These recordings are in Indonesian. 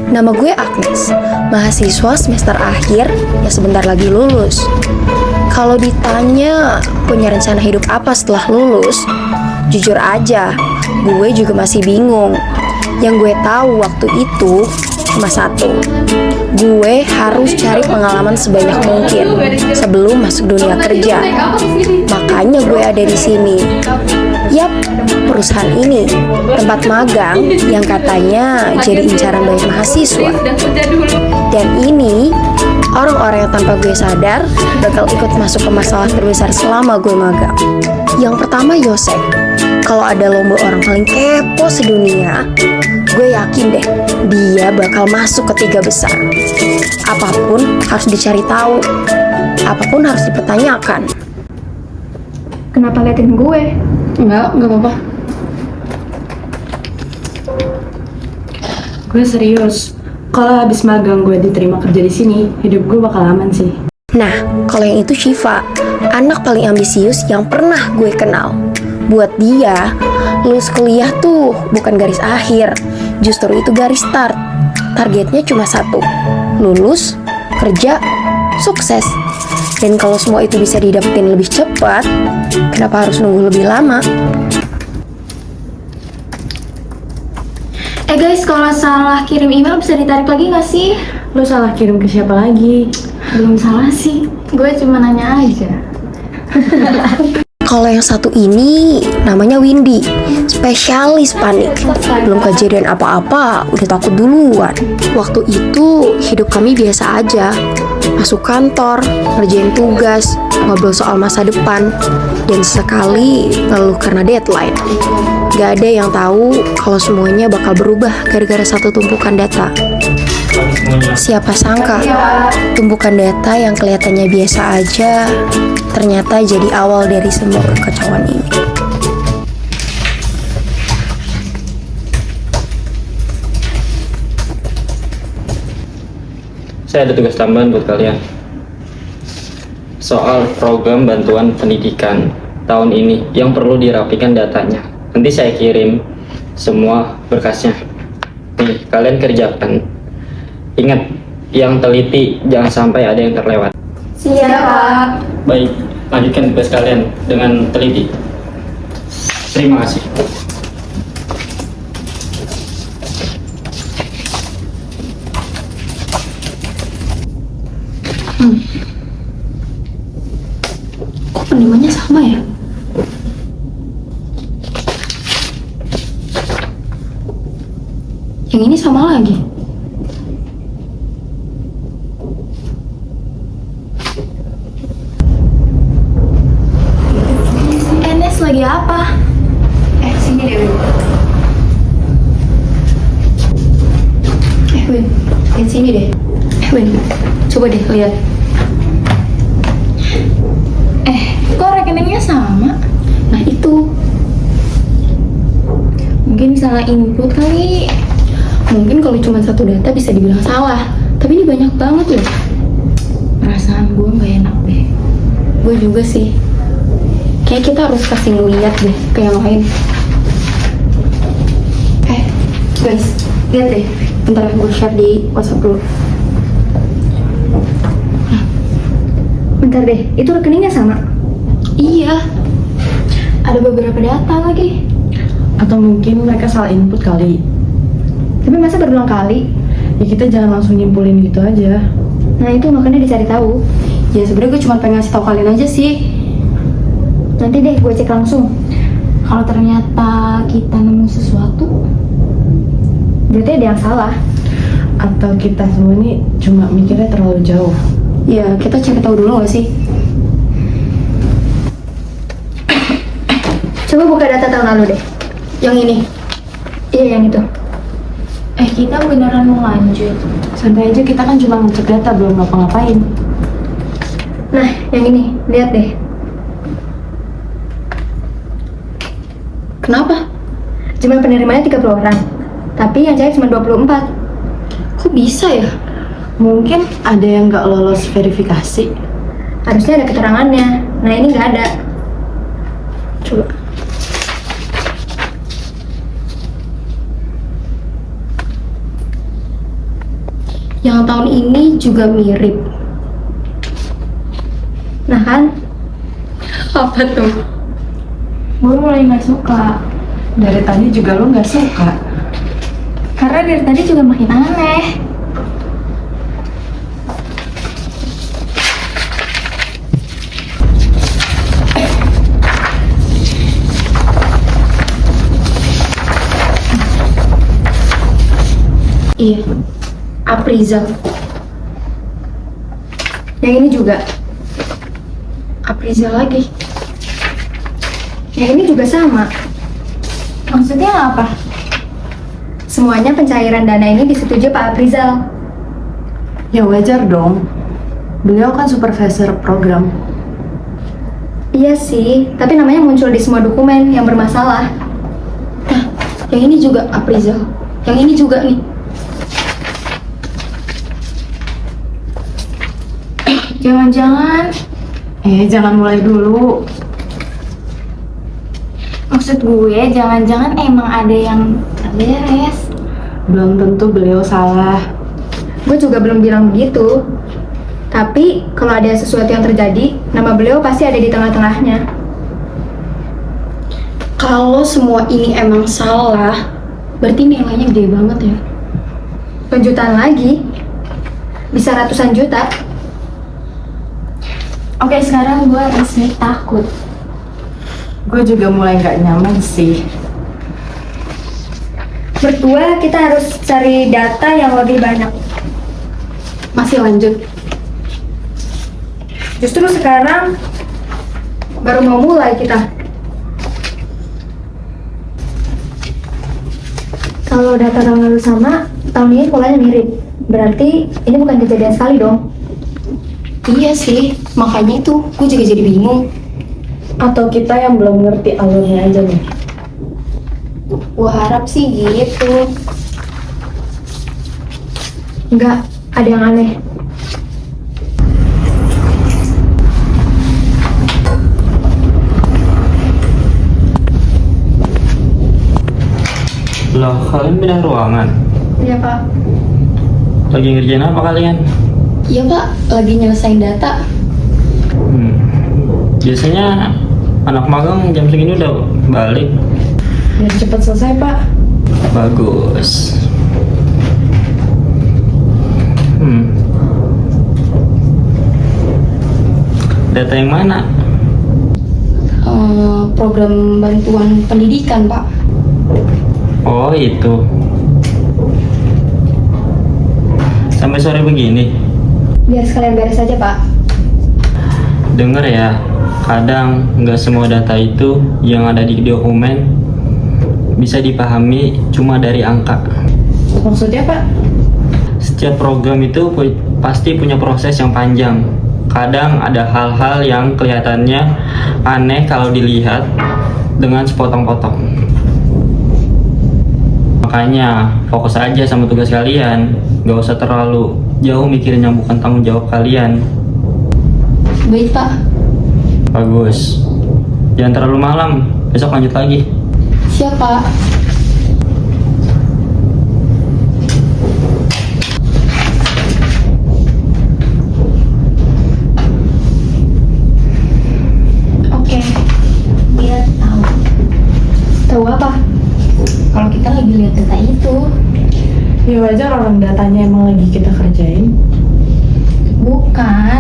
Nama gue Agnes, mahasiswa semester akhir yang sebentar lagi lulus. Kalau ditanya punya rencana hidup apa setelah lulus, jujur aja, gue juga masih bingung. Yang gue tahu waktu itu cuma satu, gue harus cari pengalaman sebanyak mungkin sebelum masuk dunia kerja. Makanya gue ada di sini. Yap, perusahaan ini tempat magang yang katanya jadi incaran banyak mahasiswa. Dan ini orang-orang yang tanpa gue sadar bakal ikut masuk ke masalah terbesar selama gue magang. Yang pertama Yosef. Kalau ada lomba orang paling kepo sedunia, gue yakin deh dia bakal masuk ke 3 besar. Apapun harus dicari tahu, apapun harus dipertanyakan. Kenapa liatin gue? Enggak apa-apa. Gue serius. Kalau habis magang gue diterima kerja di sini, hidup gue bakal aman sih. Nah, kalau yang itu Shiva, anak paling ambisius yang pernah gue kenal. Buat dia, lulus kuliah tuh bukan garis akhir, justru itu garis start. Targetnya cuma satu, lulus, kerja, sukses. Dan kalau semua itu bisa didapetin lebih cepat, kenapa harus nunggu lebih lama? Guys, kalau salah kirim email bisa ditarik lagi nggak sih? Lo salah kirim ke siapa lagi? Belum salah sih, gue cuma nanya aja. Kalau yang satu ini namanya Windy, spesialis panik. Belum kejadian apa-apa, udah takut duluan. Waktu itu hidup kami biasa aja. Masuk kantor, ngerjain tugas, ngobrol soal masa depan, dan sesekali ngeluh karena deadline. Gak ada yang tahu kalau semuanya bakal berubah gara-gara satu tumpukan data. Siapa sangka, tumpukan data yang kelihatannya biasa aja ternyata jadi awal dari semua kekacauan ini. Saya ada tugas tambahan buat kalian. Soal program bantuan pendidikan tahun ini yang perlu dirapikan datanya. Nanti saya kirim semua berkasnya. Nih, kalian kerjakan. Ingat, yang teliti jangan sampai ada yang terlewat. Siap, Pak. Baik, lanjutkan tugas kalian dengan teliti. Terima kasih. Kok penemannya sama ya? Yang ini sama lagi. Enes lagi apa? Sini deh, Win. Win, sini deh. Win, coba deh lihat. Kok rekeningnya sama? Nah itu mungkin salah input kali. Mungkin kalau cuma satu data bisa dibilang salah, tapi ini banyak banget loh. Perasaan gue gak enak deh. Gue juga sih. Kayak kita harus kasih ngeliat deh ke yang lain. Guys, lihat deh. Bentar gue share di WhatsApp dulu. Bentar deh, itu rekeningnya sama? Iya. Ada beberapa data lagi. Atau mungkin mereka salah input kali. Tapi masa berulang kali? Ya kita jangan langsung nyimpulin gitu aja. Nah itu makanya dicari tahu. Ya sebenarnya gue cuma pengen ngasih tahu kalian aja sih. Nanti deh gue cek langsung. Kalau ternyata kita nemu sesuatu, berarti ada yang salah. Atau kita semua ini cuma mikirnya terlalu jauh. Ya kita cari tahu dulu gak sih? Coba buka data tahun lalu deh. Yang ini. Iya yang itu. Kita beneran mau lanjut. Santai aja, kita kan cuma ngecek data, belum ngapa-ngapain. Nah, yang ini, lihat deh. Kenapa? Jumlah penerimanya 30 orang, tapi yang cair cuma 24. Kok bisa ya? Mungkin ada yang nggak lolos verifikasi. Harusnya ada keterangannya. Nah, ini nggak ada. Coba. Yang tahun ini juga mirip. Nah kan? Apa tuh? Gue mulai nggak suka. Dari tadi juga lo nggak suka. Karena dari tadi juga makin aneh. Iya, Aprizal. Yang ini juga Aprizal lagi. Yang ini juga sama. Maksudnya apa? Semuanya pencairan dana ini disetujui Pak Aprizal. Ya wajar dong. Beliau kan supervisor program. Iya sih, tapi namanya muncul di semua dokumen yang bermasalah. Nah, yang ini juga Aprizal. Yang ini juga nih. Jangan-jangan Jangan mulai dulu. maksud gue jangan-jangan emang ada yang tak beres. Belum tentu beliau salah. Gue juga belum bilang begitu. Tapi kalau ada sesuatu yang terjadi, nama beliau pasti ada di tengah-tengahnya. Kalau semua ini emang salah, berarti nilainya gede banget ya. Penjutaan lagi, bisa ratusan juta. Oke, sekarang gue resmi takut. Gue juga mulai nggak nyaman sih. Berdua kita harus cari data yang lebih banyak. Masih lanjut. Justru sekarang baru mau mulai kita. Kalau data tahun lalu sama, tahun ini polanya mirip. Berarti ini bukan kejadian sekali dong. Iya sih, makanya itu gue juga jadi bingung. Atau kita yang belum ngerti alurnya aja nih. Gue harap sih gitu. Enggak, ada yang aneh. Loh, kalian pindah ruangan? Iya Pak. Lagi ngerjain apa kalian? Iya Pak, lagi nyelesain data. Biasanya anak magang jam segini udah balik. Biar cepat selesai, Pak. Bagus. Data yang mana? Program bantuan pendidikan Pak. Oh itu. Sampai sore begini. Biar sekalian beres aja Pak. Dengar ya, kadang nggak semua data itu yang ada di dokumen bisa dipahami cuma dari angka. Maksudnya, Pak? Setiap program itu pasti punya proses yang panjang. Kadang ada hal-hal yang kelihatannya aneh kalau dilihat dengan sepotong-potong. Makanya fokus aja sama tugas kalian, nggak usah terlalu jauh mikirin yang bukan tanggung jawab kalian. Baik Pak. Bagus. Jangan terlalu malam, besok lanjut lagi. Siap Pak. Oke, dia tahu. Tahu apa? Kalau kita lagi lihat data itu. Ya wajar orang datanya emang lagi kita kerjain. Bukan,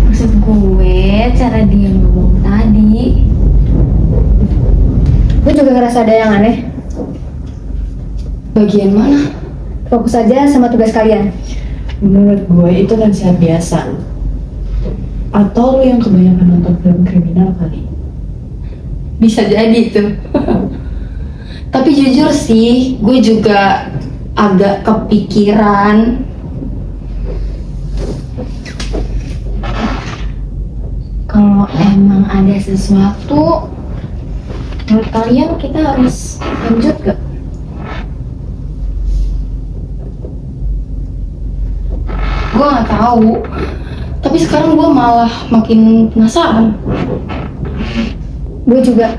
maksud gue cara dia ngomong tadi. Gue juga ngerasa ada yang aneh. Bagian mana? Fokus aja sama tugas kalian. Menurut gue itu nasihat biasa. Atau lu yang kebanyakan nonton film kriminal kali. Bisa jadi itu. Tapi jujur sih, gue juga agak kepikiran. Kalau emang ada sesuatu, menurut kalian kita harus lanjut gak? Gue gak tahu. Tapi sekarang gue malah makin penasaran. Gue juga.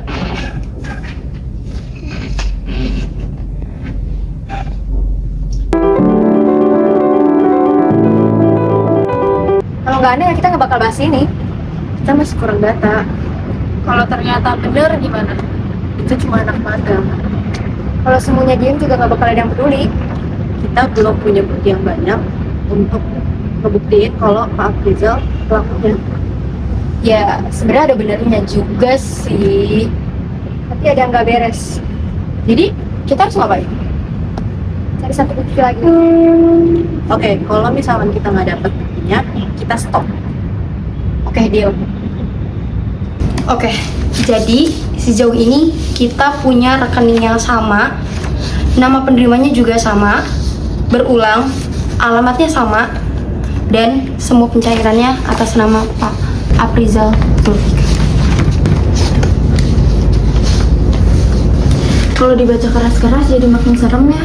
dugaannya ya kita nggak bakal bahas ini. Kita masih kurang data. Kalau ternyata bener gimana? Itu cuma anak magang. Kalau semuanya diem juga nggak bakal ada yang peduli. Kita belum punya bukti yang banyak untuk ngebuktiin kalau Pak Afrizal pelakunya. Ya sebenarnya ada benernya juga sih. Tapi ada yang nggak beres. Jadi kita harus ngapain? Cari satu bukti lagi. Oke, kalau misalkan kita nggak dapet buktinya, kita stop. Oke, deal. Oke, jadi sejauh ini kita punya rekening yang sama, nama penerimanya juga sama, berulang, alamatnya sama, dan semua pencairannya atas nama Pak Afrizal Zulfikar. Kalau dibaca keras-keras jadi makin serem ya.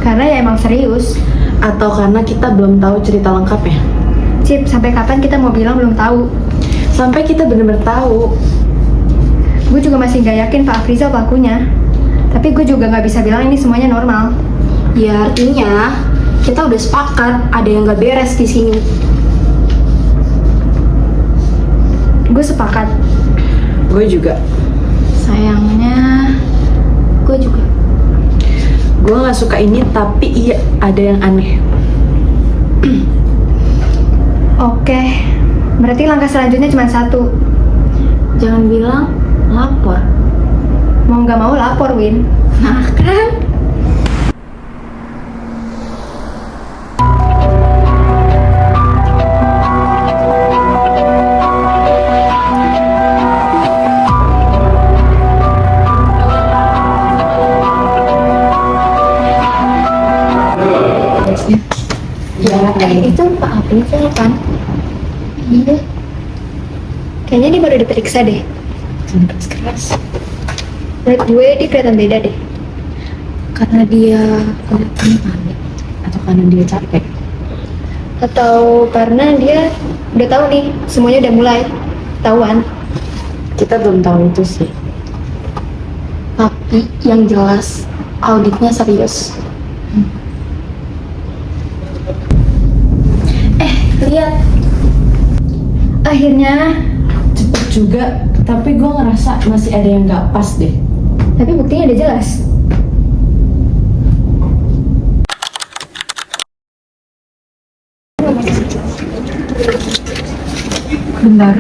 Karena ya emang serius. Atau karena kita belum tahu cerita lengkapnya. Cip, sampai kapan kita mau bilang belum tahu? Sampai kita bener-bener tahu. Gue juga masih nggak yakin Pak Afrizal pelakunya. Tapi gue juga nggak bisa bilang ini semuanya normal. Ya artinya kita udah sepakat ada yang nggak beres di sini. Gue sepakat. Gue juga. Sayangnya gue juga. Gue nggak suka ini, tapi iya ada yang aneh. Oke, berarti langkah selanjutnya cuma satu. Jangan bilang lapor. Mau nggak mau lapor, Win. Nah kan? Itu Pak Afrizal kan? Iya. Kayaknya dia baru diperiksa deh. Jangan keras-keras. Menurut gue dia kelihatan beda deh. Karena dia kelihatan panik. Atau karena dia capek. Atau karena dia udah tahu nih, semuanya udah mulai ketahuan. Kita belum tahu itu sih. Tapi yang jelas auditnya serius. Lihat. Akhirnya. Cepet juga, tapi gue ngerasa masih ada yang nggak pas deh. Tapi buktinya udah jelas. Benar.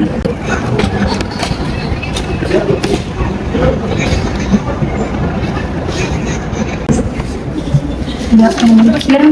Nggak mungkin.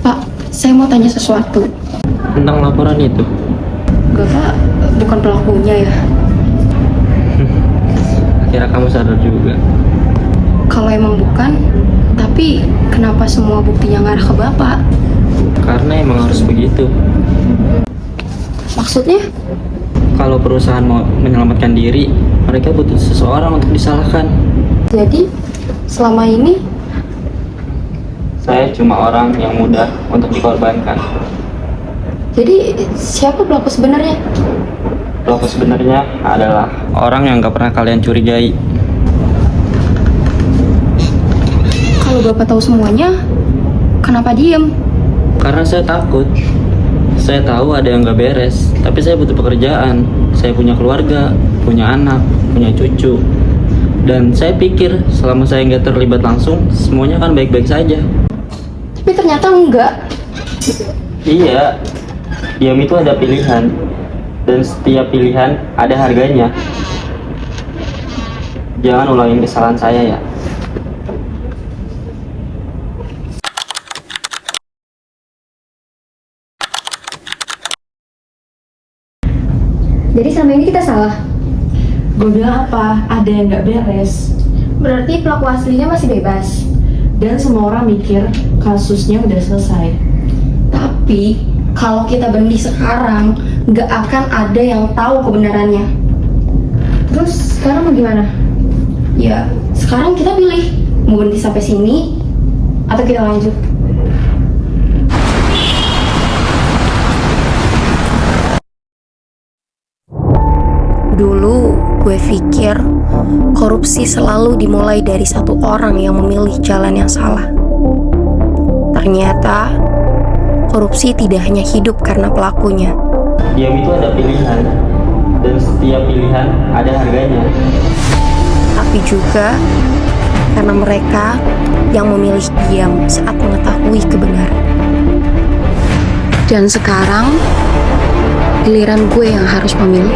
Pak, saya mau tanya sesuatu. Tentang laporan itu. Enggak, Pak, bukan pelakunya ya. Akhirnya kamu sadar juga. Kalau emang bukan, tapi kenapa semua buktinya ngarah ke Bapak? Karena emang harus begitu. Maksudnya? Kalau perusahaan mau menyelamatkan diri, mereka butuh seseorang untuk disalahkan. Jadi, selama ini Saya cuma orang yang mudah untuk dikorbankan. jadi siapa pelaku sebenarnya? Pelaku sebenarnya adalah orang yang gak pernah kalian curigai. Kalau Bapak tahu semuanya, kenapa diem? Karena saya takut. Saya tahu ada yang gak beres, tapi saya butuh pekerjaan. Saya punya keluarga, punya anak, punya cucu. Dan saya pikir selama saya nggak terlibat langsung, semuanya akan baik-baik saja. Tapi ternyata enggak. Iya, diam itu ada pilihan. Dan setiap pilihan ada harganya. Jangan ulangin kesalahan saya ya. Jadi selama ini kita salah. Gue bilang apa? Ada yang nggak beres. Berarti pelaku aslinya masih bebas. Dan semua orang mikir kasusnya udah selesai. Tapi kalau kita berhenti sekarang, nggak akan ada yang tahu kebenarannya. Terus sekarang mau gimana? Ya, sekarang kita pilih mau berhenti sampai sini atau kita lanjut. Dulu gue pikir korupsi selalu dimulai dari satu orang yang memilih jalan yang salah. Ternyata korupsi tidak hanya hidup karena pelakunya, Diam itu ada pilihan, dan setiap pilihan ada harganya. tapi juga karena mereka yang memilih diam saat mengetahui kebenaran. Dan sekarang giliran gue yang harus memilih.